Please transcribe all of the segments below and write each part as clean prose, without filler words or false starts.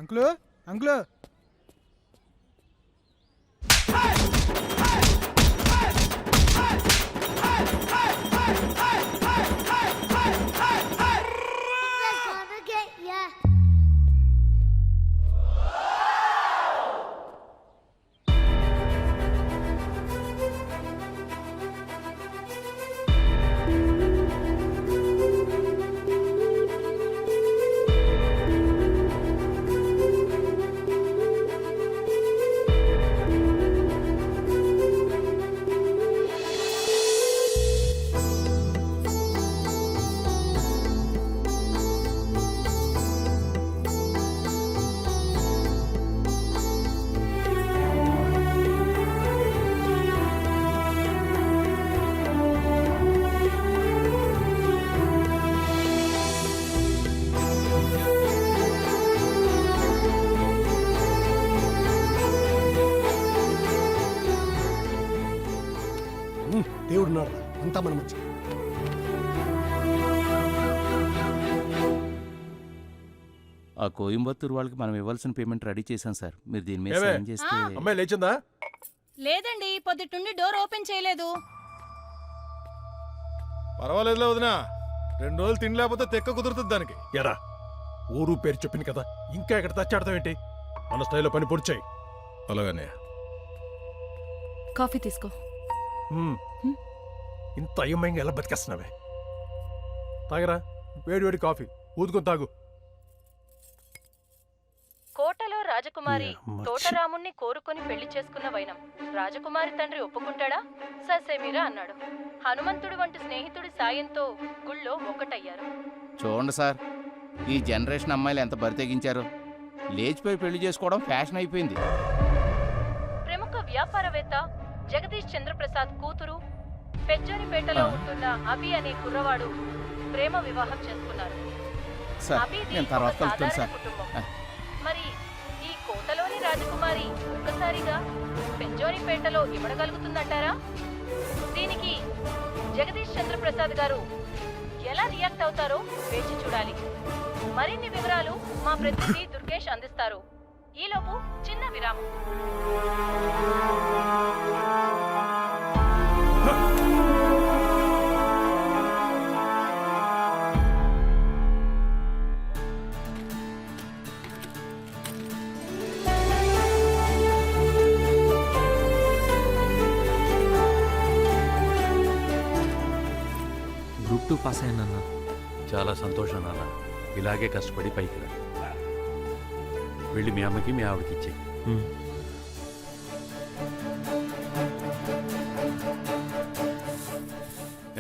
Uncle uncle దేవుడు నాడు అంతా మన మంచి. ఆ కోయంబత్తూరు వాళ్ళకి మనం ఇవ్వాల్సిన పేమెంట్ రెడీ చేశాం సార్. మీరు దీని మీద సైన్ చేస్తే. అమ్మాయి లేచిందా? లేదండి, పొద్దుటుండి డోర్ ఓపెన్ చేయలేదు. పర్వాలేదులే వదినా, 2 రోజులు తిండి లేకపోతే తెక్క కుదురుతుంది దానికి. ఎరా ఊరు పేరు చెప్పింది కదా, ఇంకా ఎక్కడ తచ్చాడతాం ఏంటి? మన స్టైల్లో పని పూర్తి చేయి. అలాగనే కాఫీ తీసుకో. ఇంత అయ్యమయంగా ఎలా బతికేస్తున్నావే? తాగరా, వేడి వేడి కాఫీ ఊదుకొని తాగు. కోటలో రాజకుమారి తోటరాముణ్ణి కోరుకొని పెళ్లి చేసుకున్న వైనం రాజకుమారి తండ్రి ఒప్పుకుంటాడా? ససేమిరా అన్నాడు. హనుమంతుడు వంటి స్నేహితుడి సాయంతో గుళ్ళో ఒక్కటయ్యారు. చూడండి సార్, ఈ జనరేషన్ అమ్మాయిలు ఎంత బరితెగించారో. లేచిపోయి పెళ్లి చేసుకోవడం ఫ్యాషన్ అయిపోయింది. ప్రముఖ వ్యాపారవేత్త జగదీష్ చంద్రప్రసాద్ కూతురు పెజ్జోనిపేటలో ఉంటున్న అభి అనే కుర్రవాడు ప్రేమ వివాహం చేసుకున్నారు. అభిది ఒక సాధారణ కుటుంబం. మరి ఈ కోటలోని రాజకుమారి ఒక్కసారిగా పెంజోనిపేటలో ఇవ్వగలుగుతుందంటారా? దీనికి జగదీష్ చంద్రప్రసాద్ గారు ఎలా రియాక్ట్ అవుతారో వేచి చూడాలి. మరిన్ని వివరాలు మా ప్రతినిధి దుర్గేష్ అందిస్తారు. ఈలోపు చిన్న విరామం. గ్రూప్ 2 పాస్ అయ్యానన్నా. చాలా సంతోషం నాన్న. ఇలాగే కష్టపడి పైకి రా. వెళ్ళి మీ అమ్మకి మీ ఆవిడకి ఇచ్చే.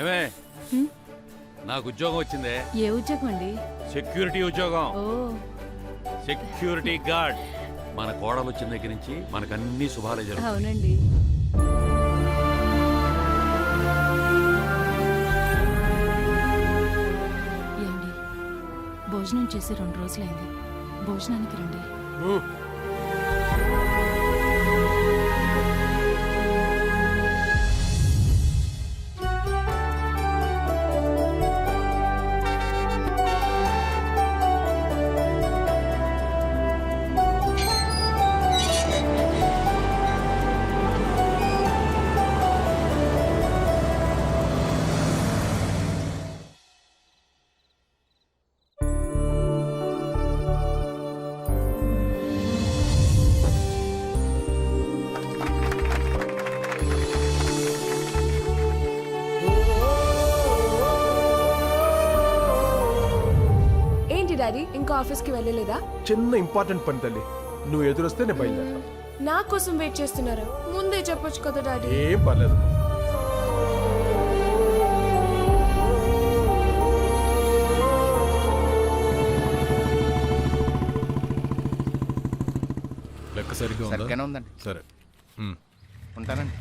ఏమే, నాకు ఉద్యోగం వచ్చిందే. ఏ ఉద్యోగం అండి? సెక్యూరిటీ ఉద్యోగం. Security guard. మన కోడలు వచ్చిన దగ్గర నుంచి మనకన్నీ శుభాలే జరుగుతాయి. అవునండి. భోజనం చేసి 2 రోజులైంది. భోజనానికి రండి. డాడీ ఇంకా ఆఫీస్కి వెళ్ళలేదా? చిన్న ఇంపార్టెంట్ పని తల్లి, నువ్వు ఎదురొస్తే నేను బయలుదేరతాను. నా కోసం వెయిట్ చేస్తున్నారా? ముందే చెప్పొచ్చు కదా డాడీ. ఏం పర్లేదు. లెక్క సరిగ్గా సరిగ్గానే ఉందండి. సరే, ఉంటానండి.